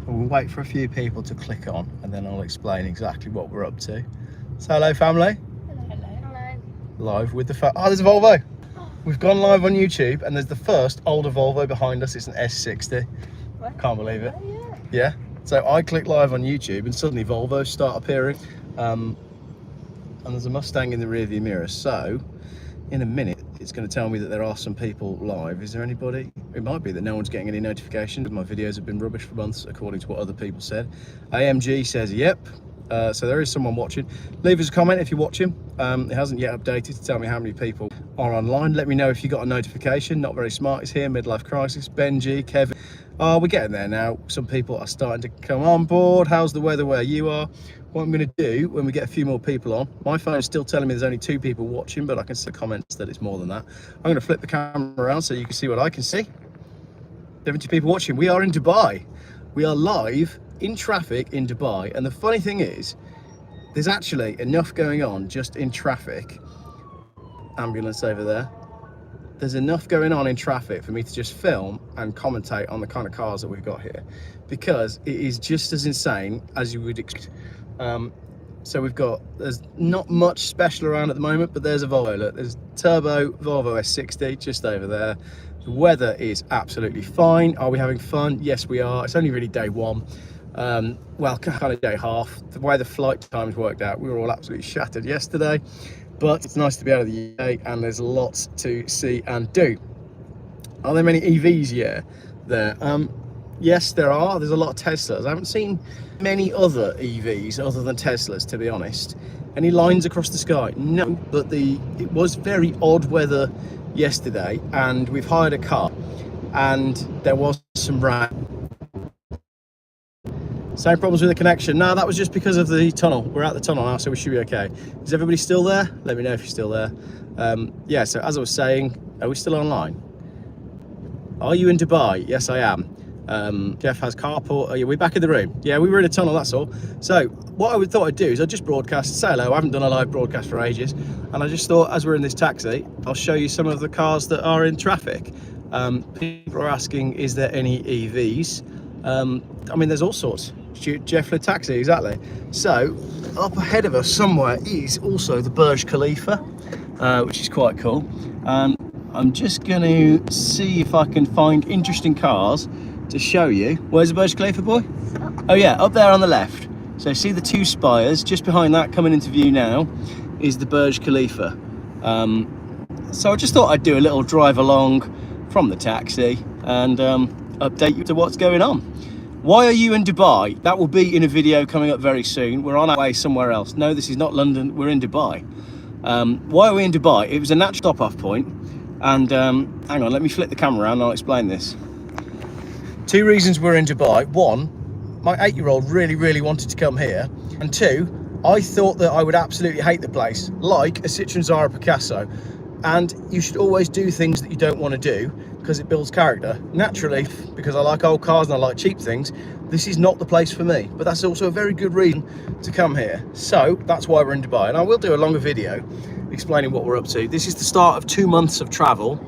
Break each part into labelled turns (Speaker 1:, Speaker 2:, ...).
Speaker 1: We'll wait for a few people to click on and then I'll explain exactly what we're up to. So hello family.
Speaker 2: Hello.
Speaker 1: Live with the oh, there's a Volvo. We've gone live on YouTube and there's the first older Volvo behind us. It's an S60.
Speaker 2: What?
Speaker 1: Can't believe it.
Speaker 2: Oh,
Speaker 1: Yeah. So I click live on YouTube and suddenly Volvos start appearing. And there's a Mustang in the rearview mirror. So in a minute, it's going to tell me that there are some people live. Is there anybody? It might be that no one's getting any notifications. My videos have been rubbish for months, according to what other people said. AMG says, yep. So there is someone watching. Leave us a comment if you're watching. It hasn't yet updated to tell me how many people are online. Let me know if you got a notification. Not Very Smart is here. Midlife Crisis. Benji, Kevin. Oh, we're getting there now. Some people are starting to come on board. How's the weather where you are? What I'm going to do when we get a few more people on, my phone is still telling me there's only 2 people watching, but I can see comments that it's more than that. I'm going to flip the camera around so you can see what I can see. 70 people watching. We are in Dubai. We are live in traffic in Dubai. And the funny thing is, there's actually enough going on just in traffic. Ambulance over there. There's enough going on in traffic for me to just film and commentate on the kind of cars that we've got here, because it is just as insane as you would expect. So there's not much special around at the moment, but there's a Volvo. Look, there's turbo Volvo S60 just over there. The weather is absolutely fine. Are we having fun? Yes, we are. It's only really day one. Well, kind of day half. The way the flight times worked out, we were all absolutely shattered yesterday, but it's nice to be out of the UK and there's lots to see and do. Are there many EVs? Yeah, there. Yes, there are. There's a lot of Teslas. I haven't seen many other EVs other than Teslas, to be honest. Any lines across the sky? No, but it was very odd weather yesterday, and we've hired a car, and there was some rain. Same problems with the connection. No, that was just because of the tunnel. We're out the tunnel now, so we should be okay. Is everybody still there? Let me know if you're still there. Yeah, so as I was saying, are we still online? Are you in Dubai? Yes, I am. Geoff has carport. Are we back in the room? Yeah, we were in a tunnel, that's all. So what I thought I'd do is I'd just broadcast, say hello. I haven't done a live broadcast for ages, and I just thought, as we're in this taxi, I'll show you some of the cars that are in traffic. People are asking, is there any EVs? I mean, there's all sorts. Geoff the taxi, exactly. So up ahead of us somewhere is also the Burj Khalifa, which is quite cool. I'm just going to see if I can find interesting cars to show you. Where's the Burj Khalifa, boy? Oh yeah, up there on the left. So see the 2 spires just behind that, coming into view now, is the Burj Khalifa. So I just thought I'd do a little drive along from the taxi and update you to what's going on. Why are you in Dubai? That will be in a video coming up very soon. We're on our way somewhere else. No, this is not London, we're in Dubai. Why are we in Dubai? It was a natural stop-off point, and hang on, let me flip the camera around and I'll explain this. 2 reasons we're in Dubai. 1, my 8-year-old really wanted to come here, and 2, I thought that I would absolutely hate the place, like a Citroen Zara Picasso. And you should always do things that you don't want to do, because it builds character. Naturally, because I like old cars and I like cheap things, this is not the place for me, but that's also a very good reason to come here. So that's why we're in Dubai, and I will do a longer video explaining what we're up to. This is the start of 2 months of travel.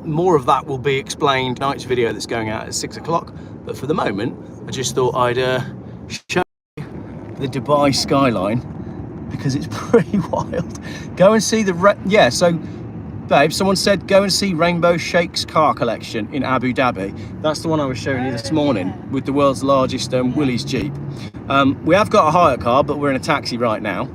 Speaker 1: More of that will be explained in tonight's video that's going out at 6 o'clock, but for the moment I just thought I'd show you the Dubai skyline, because it's pretty wild. Go and see the so babe, someone said go and see Rainbow Sheikh's car collection in Abu Dhabi. That's the one I was showing you this morning, with the world's largest Willys Jeep. We have got a hire car, but we're in a taxi right now.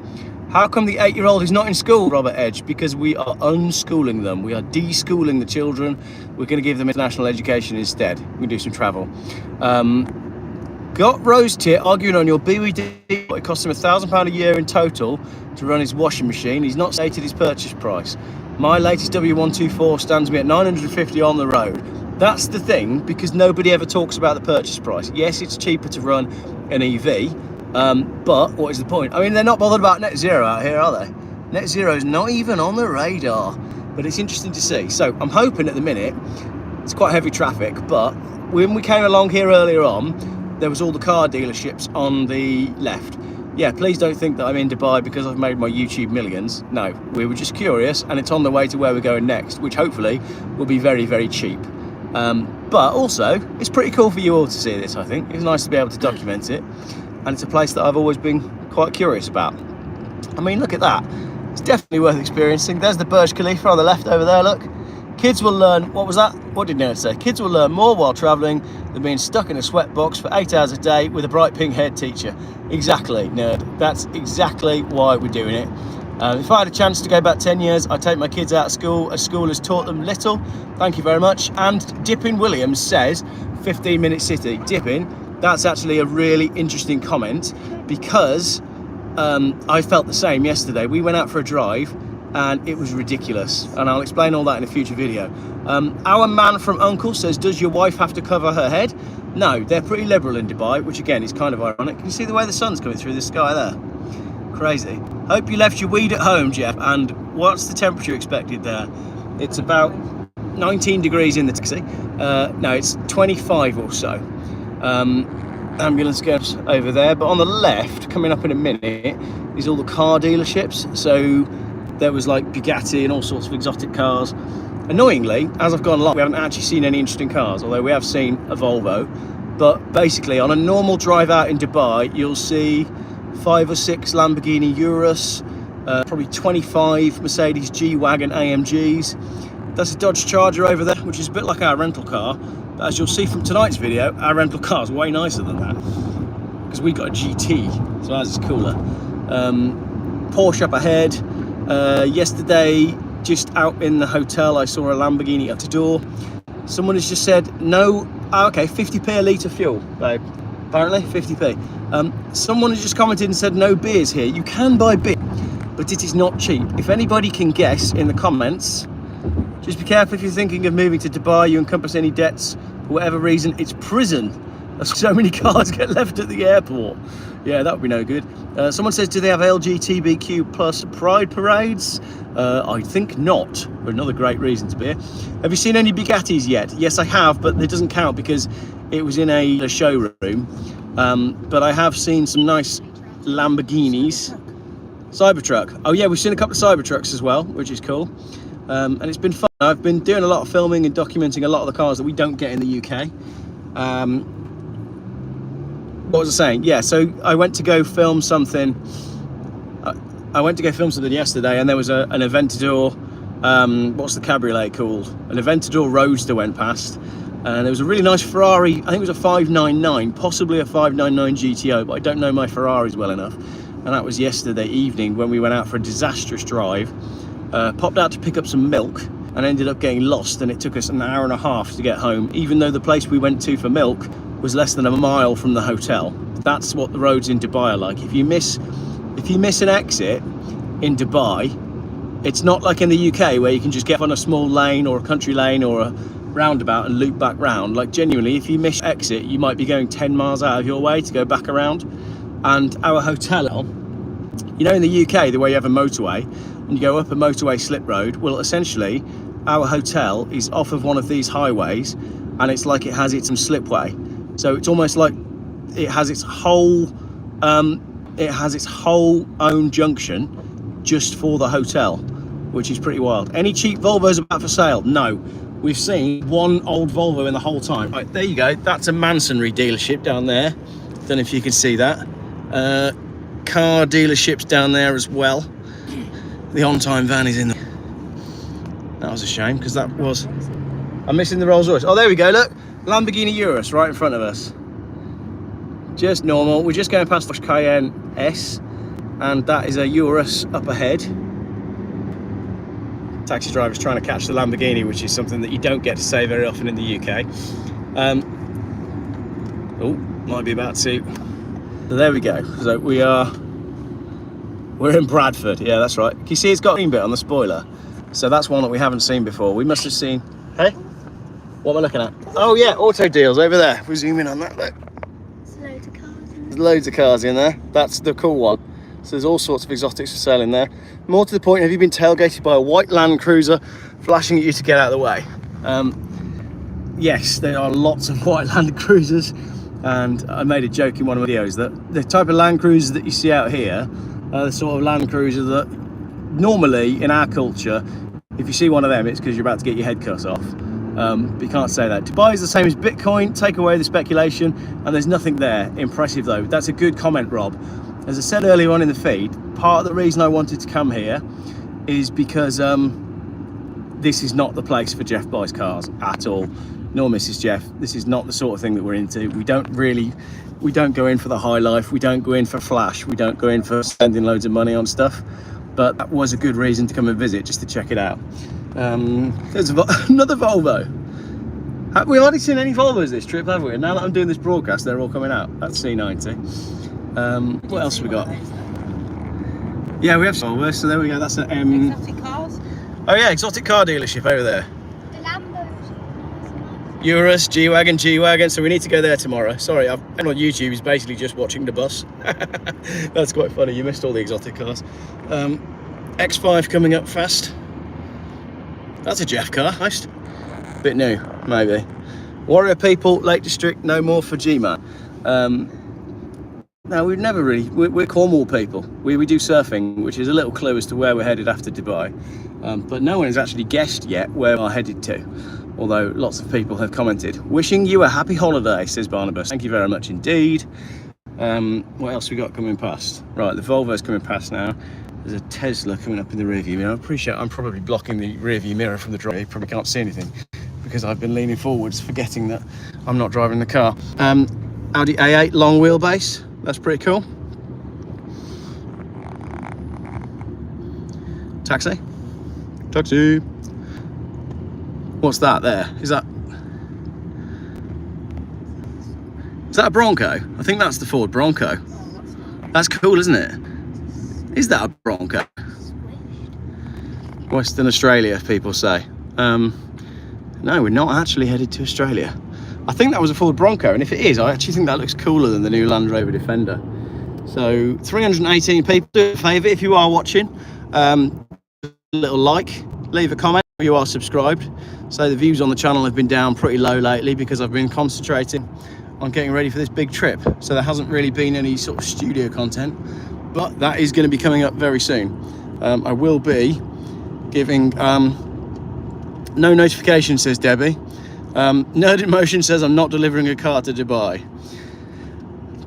Speaker 1: How come the 8-year-old is not in school, Robert Edge? Because we are unschooling them. We are deschooling the children. We're going to give them international education instead. We can do some travel. Got Rose Tit arguing on your BWD. It costs him £1,000 a year in total to run his washing machine. He's not stated his purchase price. My latest W124 stands me at £950 on the road. That's the thing, because nobody ever talks about the purchase price. Yes, it's cheaper to run an EV. But what is the point? I mean, they're not bothered about net zero out here, are they? Net zero is not even on the radar, but it's interesting to see. So I'm hoping at the minute, it's quite heavy traffic, but when we came along here earlier on, there was all the car dealerships on the left. Yeah, please don't think that I'm in Dubai because I've made my YouTube millions. No, we were just curious, and it's on the way to where we're going next, which hopefully will be very cheap. But also, it's pretty cool for you all to see this, I think. It's nice to be able to document it. And it's a place that I've always been quite curious about. I mean, look at that. It's definitely worth experiencing. There's the Burj Khalifa on the left over there, look. Kids will learn, what was that? What did Nerd say? Kids will learn more while travelling than being stuck in a sweatbox for 8 hours a day with a bright pink haired teacher. Exactly, Nerd. That's exactly why we're doing it. If I had a chance to go back 10 years, I'd take my kids out of school, as school has taught them little. Thank you very much. And Dippin Williams says, 15-minute city. Dippin, that's actually a really interesting comment, because I felt the same yesterday. We went out for a drive and it was ridiculous, and I'll explain all that in a future video. Our man from Uncle says, does your wife have to cover her head? No, they're pretty liberal in Dubai, which again is kind of ironic. Can you see the way the sun's coming through the sky there? Crazy. Hope you left your weed at home, Geoff. And what's the temperature expected there? It's about 19 degrees in the taxi. No, it's 25 or so. Ambulance goes over there, but on the left, coming up in a minute, is all the car dealerships. So there was like Bugatti and all sorts of exotic cars. Annoyingly, as I've gone along, we haven't actually seen any interesting cars, although we have seen a Volvo. But basically, on a normal drive out in Dubai, you'll see 5 or 6 Lamborghini Urus, probably 25 Mercedes G-Wagon AMGs. That's a Dodge Charger over there, which is a bit like our rental car. But as you'll see from tonight's video, our rental car is way nicer than that, because we got a GT, so ours is cooler. Porsche up ahead. Yesterday, just out in the hotel, I saw a Lamborghini Aventador. Someone has just said, no, okay, 50p a litre fuel, babe. Apparently, 50p. Someone has just commented and said, no beers here. You can buy beer, but it is not cheap. If anybody can guess in the comments, just be careful if you're thinking of moving to Dubai, you encompass any debts, for whatever reason, it's prison. So many cars get left at the airport. Yeah, that would be no good. Someone says, do they have LGBTQ plus pride parades? I think not, for another great reason to be here. Have you seen any Bugattis yet? Yes, I have, but it doesn't count because it was in a showroom. But I have seen some nice Lamborghinis. Cybertruck. Oh yeah, we've seen a couple of Cybertrucks as well, which is cool. And it's been fun. I've been doing a lot of filming and documenting a lot of the cars that we don't get in the UK. What was I saying? Yeah, so I went to go film something. I went to go film something yesterday, and there was an Aventador. What's the cabriolet called? An Aventador Roadster went past, and there was a really nice Ferrari. I think it was a 599, possibly a 599 GTO, but I don't know my Ferraris well enough. And that was yesterday evening when we went out for a disastrous drive. Popped out to pick up some milk and ended up getting lost, and it took us an hour and a half to get home, even though the place we went to for milk was less than a mile from the hotel. That's what the roads in Dubai are like. If you miss an exit in Dubai, it's not like in the UK where you can just get on a small lane or a country lane or a roundabout and loop back round. Like genuinely, if you miss exit, you might be going 10 miles out of your way to go back around. And our hotel, you know, in the UK, the way you have a motorway and you go up a motorway slip road, well, essentially our hotel is off of one of these highways, and it's like it has its own slipway. So it's almost like it has its whole own junction just for the hotel, which is pretty wild. Any cheap Volvos about for sale? No. We've seen one old Volvo in the whole time. Right, there you go. That's a Mansonry dealership down there. Don't know if you can see that. Car dealerships down there as well. The on-time van is in there. That was a shame, because that was... I'm missing the Rolls Royce. Oh, there we go, look. Lamborghini Urus right in front of us. Just normal. We're just going past the Cayenne S, and that is a Urus up ahead. Taxi driver's trying to catch the Lamborghini, which is something that you don't get to say very often in the UK. Oh, might be about to. So there we go. So we're in Bradford. Yeah, that's right. Can you see it's got a green bit on the spoiler? So that's one that we haven't seen before. We must have seen. Hey, what am I looking at? Oh yeah, auto deals over there. If we zoom in on that, look. There's loads of cars in there. That's the cool one. So there's all sorts of exotics for sale in there. More to the point, have you been tailgated by a white Land Cruiser flashing at you to get out of the way? Yes, there are lots of white Land Cruisers, and I made a joke in one of my videos that the type of Land Cruisers that you see out here are the sort of Land Cruiser that normally in our culture, if you see one of them, it's because you're about to get your head cut off. But you can't say that. Dubai is the same as Bitcoin, take away the speculation, and there's nothing there. Impressive though. That's a good comment, Rob. As I said earlier on in the feed, part of the reason I wanted to come here is because this is not the place for Geoff buys cars at all, nor Mrs. Geoff. This is not the sort of thing that we're into. We don't go in for the high life. We don't go in for flash. We don't go in for spending loads of money on stuff. But that was a good reason to come and visit, just to check it out. There's another Volvo. We've hardly seen any Volvos this trip, have we? And now that I'm doing this broadcast, they're all coming out. That's C90. What else have we got? Yeah, we have Volvos, so there we go. That's an
Speaker 2: Exotic cars.
Speaker 1: Oh yeah, exotic car dealership over there.
Speaker 2: The Lamborghinis.
Speaker 1: Urus, G-Wagon. So we need to go there tomorrow. Sorry, I've been on YouTube. He's basically just watching the bus. That's quite funny. You missed all the exotic cars. X5 coming up fast. That's a Geoff car. Nice. Bit new, maybe. Warrior People, Lake District, no more for G-Man. No, we've never really. We're Cornwall people. We do surfing, which is a little clue as to where we're headed after Dubai. But no one has actually guessed yet where we're headed to. Although lots of people have commented. Wishing you a happy holiday, says Barnabas. Thank you very much indeed. What else we got coming past? Right, the Volvo's coming past now. There's a Tesla coming up in the rearview mirror. I appreciate I'm probably blocking the rearview mirror from the drive. You probably can't see anything because I've been leaning forwards, forgetting that I'm not driving the car. Audi A8 long wheelbase. That's pretty cool. Taxi. What's that there? Is that a Bronco? I think that's the Ford Bronco. That's cool, isn't it? Is that a Bronco? Western Australia, people say. No, we're not actually headed to Australia. I think that was a Ford Bronco, and if it is, I actually think that looks cooler than the new Land Rover Defender. So 318 people, do a favour if you are watching, a little like, leave a comment if you are subscribed. So the views on the channel have been down pretty low lately because I've been concentrating on getting ready for this big trip. So there hasn't really been any sort of studio content, but that is going to be coming up very soon. I will be giving no notification, says Debbie. Nerd in Motion says I'm not delivering a car to Dubai.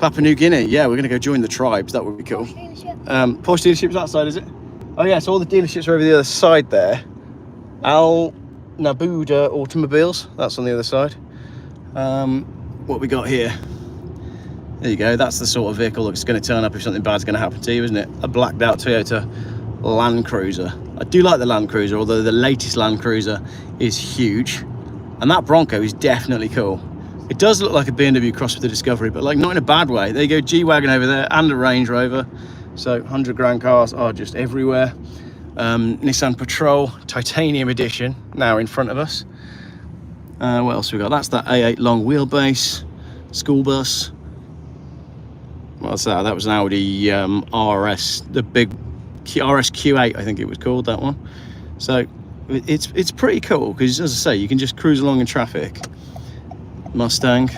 Speaker 1: Papua New Guinea, yeah, we're going to go join the tribes. That would be cool. Porsche dealership's outside, is it? Oh yeah, so all the dealerships are over the other side there. Al Nabuda Automobiles, that's on the other side. What we got here? There you go. That's the sort of vehicle that's going to turn up if something bad's going to happen to you, isn't it? A blacked out Toyota Land Cruiser. I do like the Land Cruiser, although the latest Land Cruiser is huge. And that Bronco is definitely cool. It does look like a BMW cross with the Discovery, but like not in a bad way. There you go, G-Wagon over there and a Range Rover. So 100 grand cars are just everywhere. Nissan Patrol Titanium Edition now in front of us. What else we got? That's that A8 long wheelbase school bus. What's that? That was an Audi RS, the big RS Q8, I think it was called, that one. So it's pretty cool because, as I say, you can just cruise along in traffic. Mustang,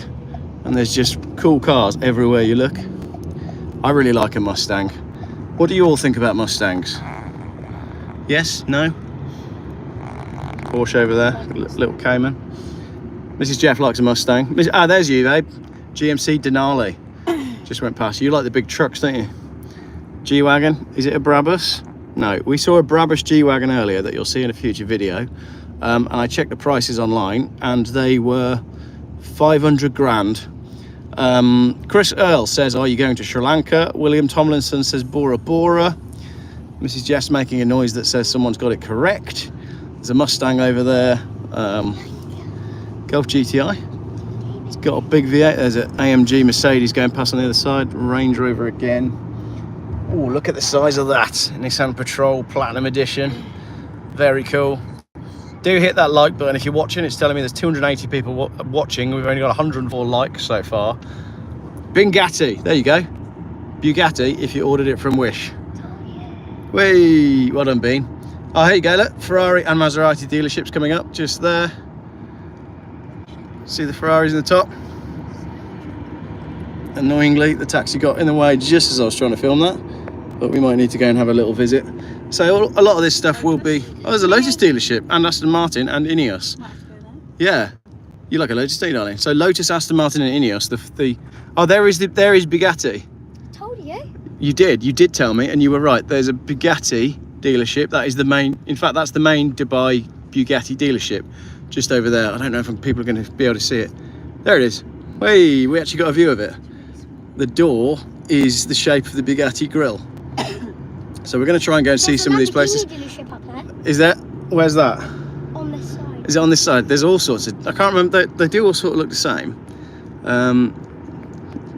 Speaker 1: and there's just cool cars everywhere you look. I really like a Mustang. What do you all think about Mustangs? Yes? No? Porsche over there, little Cayman. Mrs. Geoff likes a Mustang. There's you, babe. GMC Denali. Just went past. You like the big trucks, don't you? G-Wagon, is it a Brabus? No, we saw a Brabus G-Wagon earlier that you'll see in a future video. And I checked the prices online and they were 500 grand. Chris Earl says, are you going to Sri Lanka? William Tomlinson says Bora Bora. Mrs. Jeff's making a noise that says someone's got it correct. There's a Mustang over there. Golf GTI. It's got a big V8. There's an AMG Mercedes going past on the other side. Range Rover again. Oh, look at the size of that. Nissan Patrol Platinum Edition. Very cool. Do hit that like button if you're watching. It's telling me there's 280 people watching. We've only got 104 likes so far. Bugatti. There you go. Bugatti if you ordered it from Wish. Whee! Well done, Bean. Oh, here you go. Look, Ferrari and Maserati dealerships coming up just there. See the Ferraris in the top. Annoyingly, the taxi got in the way just as I was trying to film that, but we might need to go and have a little visit. So a lot of this stuff will be... Oh, there's a Lotus dealership and Aston Martin and Ineos. Yeah. You like a Lotus, don't you, darling? So Lotus, Aston Martin and Ineos, oh, there is Bugatti.
Speaker 2: Told you.
Speaker 1: You did tell me, and you were right. There's a Bugatti dealership. That is the main, in fact, that's the main Dubai Bugatti dealership, just over there. I don't know if people are going to be able to see it. There it is. Hey, we actually got a view of it. The door is the shape of the Bugatti grille. So we're going to try and go and see some of these places.
Speaker 2: Dealership up there.
Speaker 1: Is there? Where's that?
Speaker 2: On this side.
Speaker 1: Is it on this side? There's all sorts of, I can't remember, they do all sort of look the same.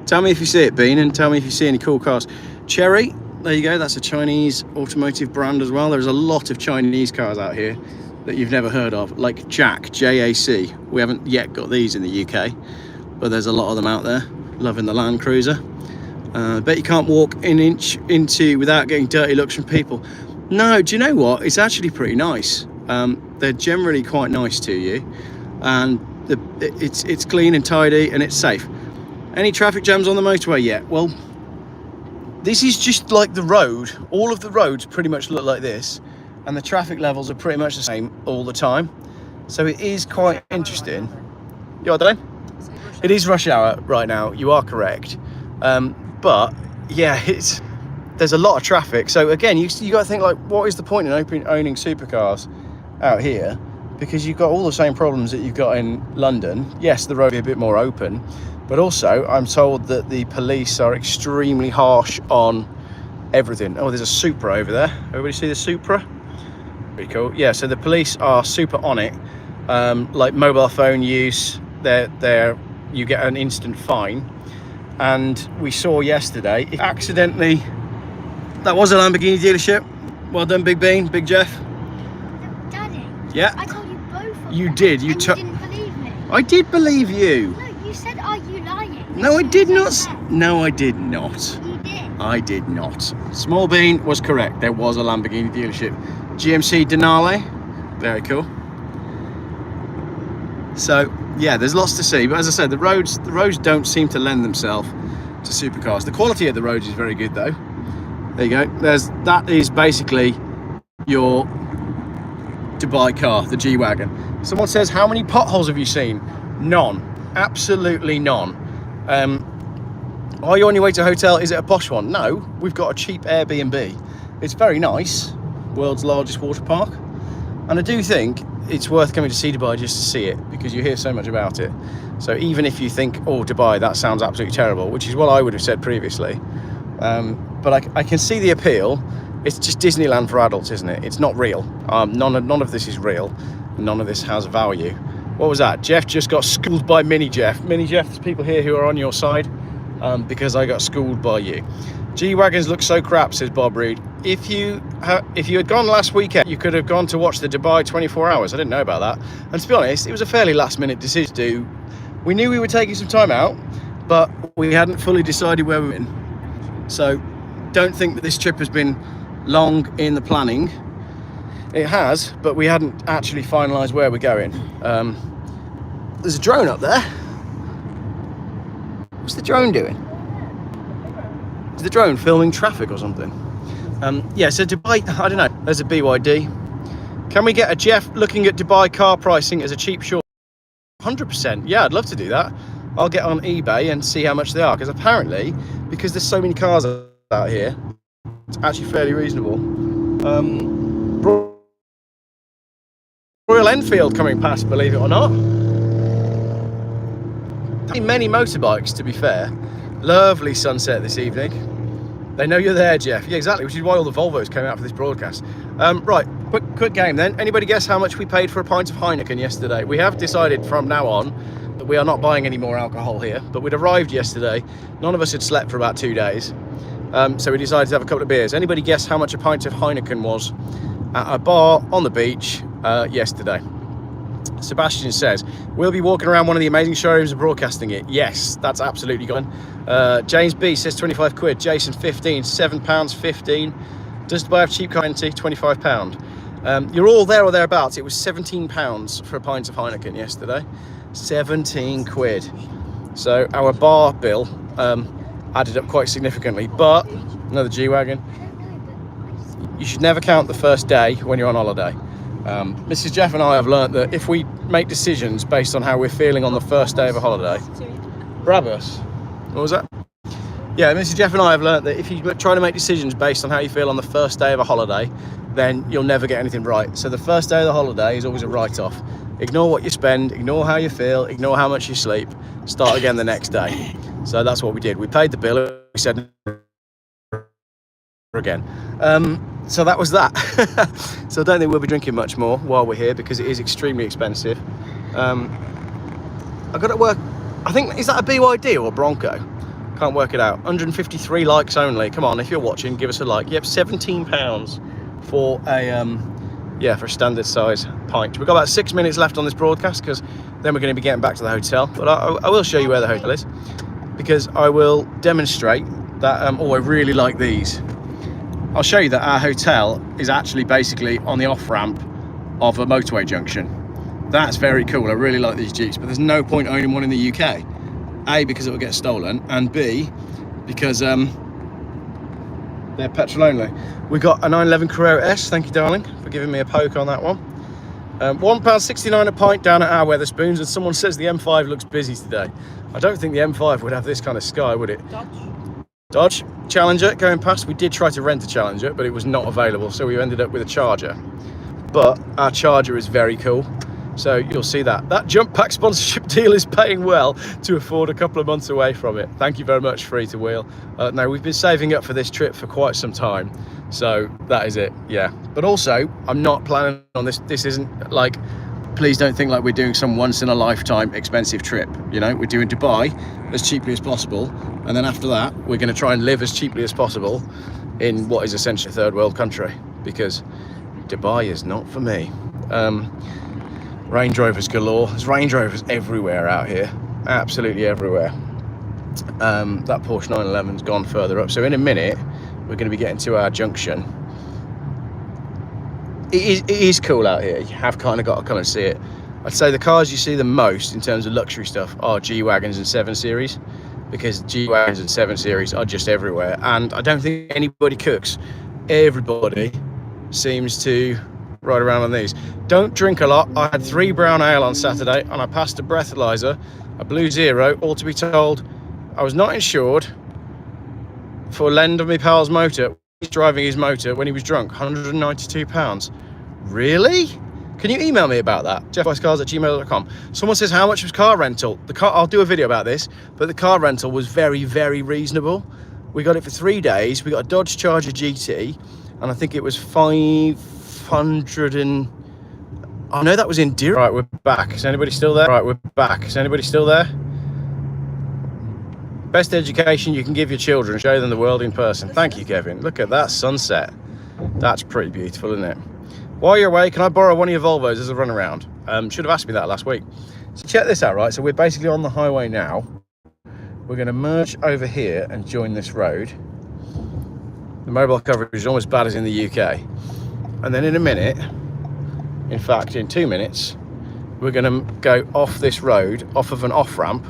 Speaker 1: Tell me if you see it, Bean, and tell me if you see any cool cars. Cherry, there you go, that's a Chinese automotive brand as well. There's a lot of Chinese cars out here that you've never heard of, like Jack, J-A-C. We haven't yet got these in the UK, but there's a lot of them out there. Loving the Land Cruiser. Bet you can't walk an inch into without getting dirty looks from people. No, do you know what? It's actually pretty nice. They're generally quite nice to you, and it's clean and tidy and it's safe. Any traffic jams on the motorway yet? Well, this is just like the road. All of the roads pretty much look like this, and the traffic levels are pretty much the same all the time. So it is quite interesting. You all right, Dylan? It is rush hour right now. You are correct. But yeah, there's a lot of traffic. So again, you got to think, like, what is the point in owning supercars out here? Because you've got all the same problems that you've got in London. Yes, the road will be a bit more open, but also I'm told that the police are extremely harsh on everything. Oh, there's a Supra over there. Everybody see the Supra? Pretty cool. Yeah, so the police are super on it. Like mobile phone use, you get an instant fine. And we saw yesterday, accidentally, that was a Lamborghini dealership. Well done, Big Bean, Big Geoff.
Speaker 2: Daddy.
Speaker 1: Yeah.
Speaker 2: I told you both of
Speaker 1: You
Speaker 2: them,
Speaker 1: did.
Speaker 2: You didn't believe me.
Speaker 1: I did believe you.
Speaker 2: No, you said, "Are you lying?"
Speaker 1: No, I did not.
Speaker 2: Yes.
Speaker 1: No, I did not.
Speaker 2: You did.
Speaker 1: I did not. Small Bean was correct. There was a Lamborghini dealership. GMC Denali. Very cool. So yeah, there's lots to see, but as I said, the roads don't seem to lend themselves to supercars. The quality of the roads is very good though. There you go. That is basically your Dubai car, the G-Wagon. Someone says, how many potholes have you seen? None. Absolutely none. Are you on your way to a hotel? Is it a posh one? No, we've got a cheap Airbnb. It's very nice. World's largest water park. And I do think it's worth coming to see Dubai just to see it, because you hear so much about it. So even if you think, oh, Dubai, that sounds absolutely terrible, which is what I would have said previously, but I can see the appeal. It's just Disneyland for adults, isn't it? It's not real. None of this is real. None of this has value. What was that? Geoff just got schooled by Mini Geoff. Mini Geoff, there's people here who are on your side because I got schooled by you. G-Wagons look so crap, says Bob Reed. If you had gone last weekend, you could have gone to watch the Dubai 24 hours. I didn't know about that. And to be honest, it was a fairly last minute decision to do. We knew we were taking some time out, but we hadn't fully decided where we were in. So don't think that this trip has been long in the planning. It has, but we hadn't actually finalised where we're going. There's a drone up there. What's the drone doing? Is the drone filming traffic or something? Yeah, so Dubai, I don't know. There's a BYD. Can we get a Geoff looking at Dubai car pricing as a cheap short? 100%. Yeah, I'd love to do that. I'll get on eBay and see how much they are, because apparently, because there's so many cars out here, it's actually fairly reasonable. Royal Enfield coming past, believe it or not. Many motorbikes, to be fair. Lovely sunset this evening. They know you're there, Geoff. Yeah, exactly, which is why all the Volvos came out for this broadcast. Right, quick game then. Anybody guess how much we paid for a pint of Heineken yesterday? We have decided from now on that we are not buying any more alcohol here, but we'd arrived yesterday. None of us had slept for about 2 days. So we decided to have a couple of beers. Anybody guess how much a pint of Heineken was at a bar on the beach yesterday? Sebastian says, we'll be walking around one of the amazing showrooms and broadcasting it. Yes, that's absolutely gone. James B says 25 quid. Jason 15, £7.15. Does Dubai have cheap car? £25. You're all there or thereabouts. It was £17 for a pint of Heineken yesterday. 17 quid. So our bar bill added up quite significantly. But another G-Wagon. You should never count the first day when you're on holiday. Mrs. Geoff and I have learnt that if we make decisions based on how we're feeling on the first day of a holiday, Brabus, what was that? Yeah, Mrs. Geoff and I have learnt that if you try to make decisions based on how you feel on the first day of a holiday, then you'll never get anything right. So the first day of the holiday is always a write-off. Ignore what you spend, ignore how you feel, ignore how much you sleep, start again the next day. So that's what we did. We paid the bill, we said again. So that was that. So I don't think we'll be drinking much more while we're here because it is extremely expensive. I've got to work, I think, is that a BYD or a Bronco? Can't work it out. 153 likes only. Come on, if you're watching, give us a like. Yep, £17 for a for a standard size pint. We've got about 6 minutes left on this broadcast because then we're going to be getting back to the hotel. But I will show you where the hotel is because I will demonstrate that. I really like these. I'll show you that our hotel is actually basically on the off-ramp of a motorway junction. That's very cool. I really like these Jeeps, but there's no point owning one in the UK. A, because it will get stolen, and B, because they're petrol only. We got a 911 Carrera S, thank you darling for giving me a poke on that one. £1.69 a pint down at our Wetherspoons, and someone says the M5 looks busy today. I don't think the M5 would have this kind of sky, would it? Dodge. Challenger going past. We did try to rent a Challenger, but it was not available, so we ended up with a Charger. But our Charger is very cool. So you'll see that jump pack sponsorship deal is paying well to afford a couple of months away from it. Thank you very much, Free to Wheel. No, we've been saving up for this trip for quite some time. So that is it, yeah. But also, I'm not planning on this. This isn't like, please don't think like we're doing some once in a lifetime expensive trip. You know, we're doing Dubai as cheaply as possible. And then after that, we're going to try and live as cheaply as possible in what is essentially a third world country, because Dubai is not for me. Range Rovers galore. There's Range Rovers everywhere out here, absolutely everywhere. That Porsche 911's gone further up, so in a minute we're going to be getting to our junction. It is cool out here. You have kind of got to come and see it. I'd say the cars you see the most in terms of luxury stuff are G-Wagons and 7 Series, because G-Wagons and 7 Series are just everywhere, and I don't think anybody cooks. Everybody seems to ride around on these. Don't drink a lot. I had 3 brown ale on Saturday and I passed a breathalyzer, a Blue Zero, all to be told I was not insured for lend of my pal's motor. He's driving his motor when he was drunk. £192. Really? Can you email me about that? geoffwicecars@gmail.com. Someone says, how much was car rental? I'll do a video about this, but the car rental was very, very reasonable. We got it for 3 days. We got a Dodge Charger GT, and I think it was 500 and... I know that was in Deer. Right, we're back. Is anybody still there? Right, we're back. Is anybody still there? Best education you can give your children, show them the world in person. Thank you, Kevin. Look at that sunset. That's pretty beautiful, isn't it? While you're away, can I borrow one of your Volvos as a runaround? Should have asked me that last week. So check this out, right? So we're basically on the highway now. We're going to merge over here and join this road. The mobile coverage is almost as bad as in the UK. And then in a minute, in fact, in 2 minutes, we're going to go off this road, off of an off-ramp,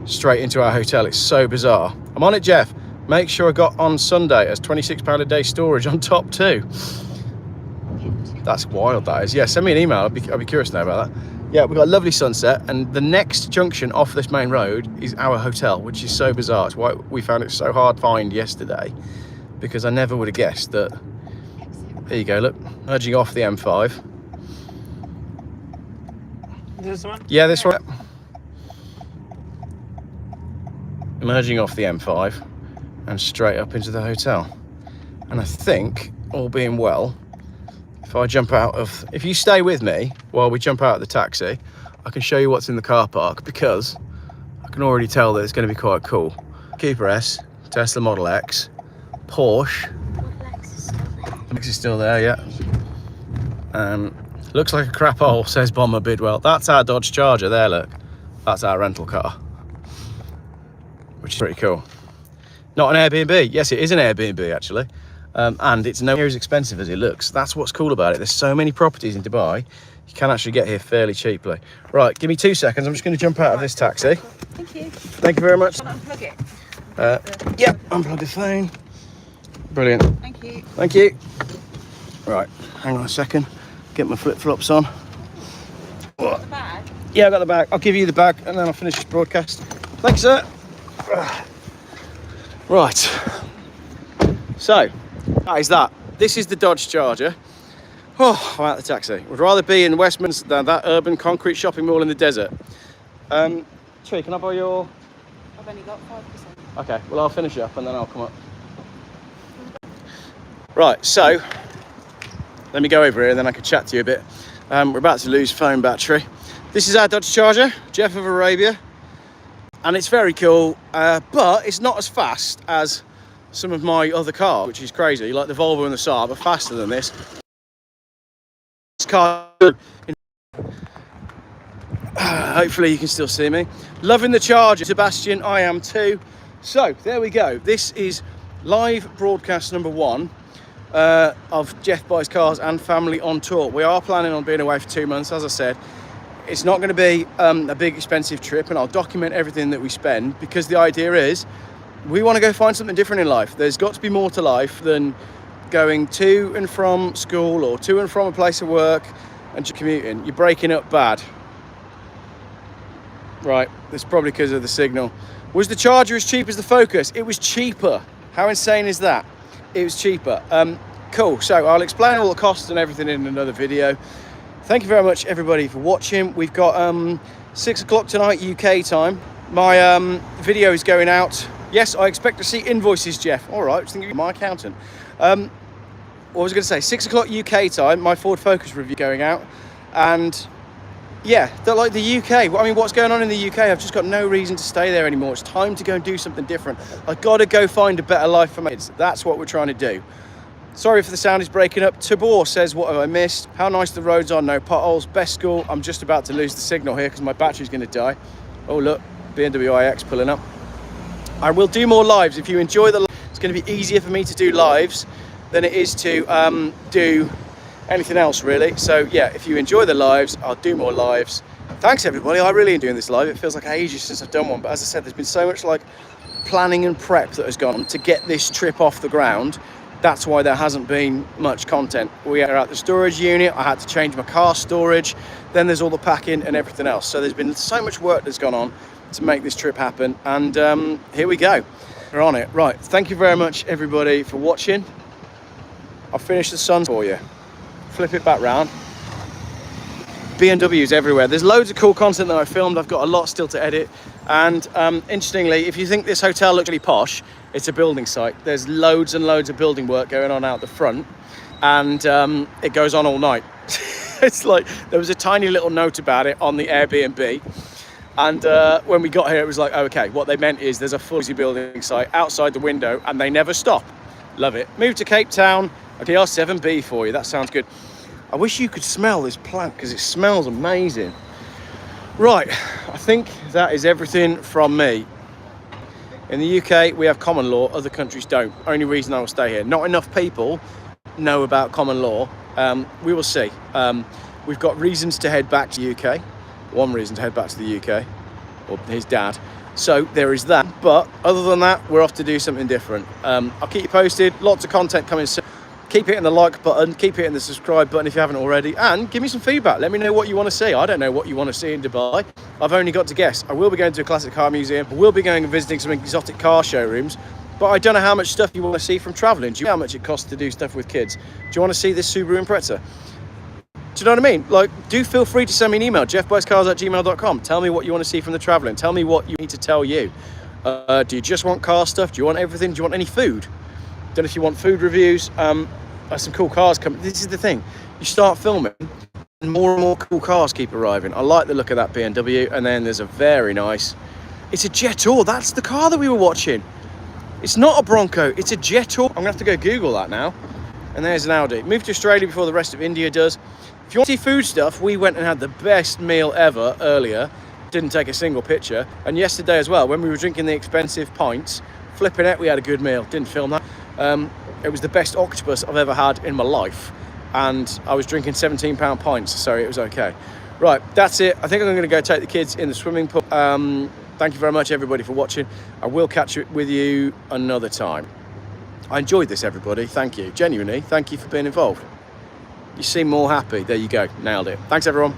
Speaker 1: straight into our hotel. It's so bizarre. I'm on it, Geoff. Make sure I got on Sunday as £26 a day storage on top too. That's wild, that is. Yeah, send me an email. I'd be curious to know about that. Yeah, we've got a lovely sunset, and the next junction off this main road is our hotel, which is so bizarre. It's why we found it so hard to find yesterday, because I never would have guessed that. There you go, look, merging off the M5.
Speaker 3: Is this one?
Speaker 1: Yeah, this one. Merging off the M5 and straight up into the hotel. And I think, all being well, if you stay with me while we jump out of the taxi, I can show you what's in the car park, because I can already tell that it's going to be quite cool. Cooper S, Tesla Model X, Porsche. Lex is still there, yeah. Looks like a crap hole, says Bomber Bidwell. That's our Dodge Charger there, look. That's our rental car, which is pretty cool. Not an Airbnb. Yes, it is an Airbnb, actually. And it's nowhere as expensive as it looks. That's what's cool about it. There's so many properties in Dubai, you can actually get here fairly cheaply. Right, give me 2 seconds. I'm just going to jump out of this taxi.
Speaker 3: Thank you.
Speaker 1: Thank you very much.
Speaker 3: Unplug it.
Speaker 1: Yeah, unplug the phone. Brilliant.
Speaker 3: Thank you.
Speaker 1: Thank you. Right, hang on a second. Get my flip-flops on.
Speaker 3: The bag?
Speaker 1: Yeah, I got the bag. I'll give you the bag and then I'll finish this broadcast. Thanks, sir. Right. So, that is that. This is the Dodge Charger. Oh, I'm out the taxi. Would rather be in Westminster than that urban concrete shopping mall in the desert. Tree, can I borrow your...
Speaker 3: I've only got 5%.
Speaker 1: Okay, well, I'll finish up and then I'll come up. Right, so, let me go over here and then I can chat to you a bit. We're about to lose phone battery. This is our Dodge Charger, Geoff of Arabia. And it's very cool, but it's not as fast as some of my other cars, which is crazy. Like the Volvo and the Saab are faster than this. This car, hopefully you can still see me. Loving the Charger, Sebastian, I am too. So, there we go. This is live broadcast number 1 of Geoff Buys Cars and Family on Tour. We are planning on being away for 2 months, as I said. It's not going to be a big expensive trip, and I'll document everything that we spend, because the idea is we want to go find something different in life. There's got to be more to life than going to and from school or to and from a place of work and just commuting. You're breaking up bad. Right, that's probably because of the signal. Was the Charger as cheap as the Focus? It was cheaper. How insane is that? It was cheaper. Cool, so I'll explain all the costs and everything in another video. Thank you very much, everybody, for watching. We've got 6 o'clock tonight, UK time. My video is going out. Yes, I expect to see invoices, Geoff. All right, I was thinking of my accountant. What was I going to say? 6 o'clock UK time, my Ford Focus review going out. And yeah, they're like the UK. I mean, what's going on in the UK? I've just got no reason to stay there anymore. It's time to go and do something different. I've got to go find a better life for my kids. That's what we're trying to do. Sorry if the sound is breaking up. Tabor says, what have I missed? How nice the roads are, no potholes. Best school. I'm just about to lose the signal here because my battery's going to die. Oh, look, BMW iX pulling up. I will do more lives. If you enjoy the live, it's going to be easier for me to do lives than it is to do anything else, really. So, yeah, if you enjoy the lives, I'll do more lives. Thanks, everybody. I really enjoy this live. It feels like ages since I've done one. But as I said, there's been so much like planning and prep that has gone on to get this trip off the ground. That's why there hasn't been much content. We are at the storage unit. I had to change my car storage. Then there's all the packing and everything else. So there's been so much work that's gone on to make this trip happen. And here we go. We're on it. Right. Thank you very much, everybody, for watching. I'll finish the sun for you. Flip it back round. BMWs everywhere. There's loads of cool content that I filmed. I've got a lot still to edit. And interestingly, if you think this hotel looks really posh, it's a building site. There's loads and loads of building work going on out the front, and it goes on all night. It's like there was a tiny little note about it on the Airbnb, and when we got here, it was like, oh, okay, what they meant is there's a full building site outside the window, and they never stop. Love it. Move to Cape Town. Okay, R7B for you. That sounds good. I wish you could smell this plant because it smells amazing. Right, I think that is everything from me. In the UK, we have common law. Other countries don't. Only reason I will stay here. Not enough people know about common law. We will see. We've got reasons to head back to the UK. One reason to head back to the UK, or his dad. So there is that. But other than that, we're off to do something different. I'll keep you posted. Lots of content coming soon. Keep hitting the like button, keep hitting the subscribe button if you haven't already, and give me some feedback. Let me know what you want to see. I don't know what you want to see in Dubai. I've only got to guess. I will be going to a classic car museum. I will be going and visiting some exotic car showrooms, but I don't know how much stuff you want to see from traveling. Do you know how much it costs to do stuff with kids? Do you want to see this Subaru Impreza? Do you know what I mean? Like, do feel free to send me an email, geoffbuyscars@gmail.com. Tell me what you want to see from the traveling. Tell me what you need to tell you. Do you just want car stuff? Do you want everything? Do you want any food? Don't know if you want food reviews. There's some cool cars coming. This is the thing. You start filming, and more cool cars keep arriving. I like the look of that BMW. And then there's a very nice... It's a Jetour. That's the car that we were watching. It's not a Bronco. It's a Jetour. I'm going to have to go Google that now. And there's an Audi. Moved to Australia before the rest of India does. If you want to see food stuff, we went and had the best meal ever earlier. Didn't take a single picture. And yesterday as well, when we were drinking the expensive pints, flipping it, we had a good meal. Didn't film that. It was the best octopus I've ever had in my life. And I was drinking 17-pound pints, so it was okay. Right, that's it. I think I'm going to go take the kids in the swimming pool. Thank you very much, everybody, for watching. I will catch up with you another time. I enjoyed this, everybody. Thank you. Genuinely, thank you for being involved. You seem more happy. There you go. Nailed it. Thanks, everyone.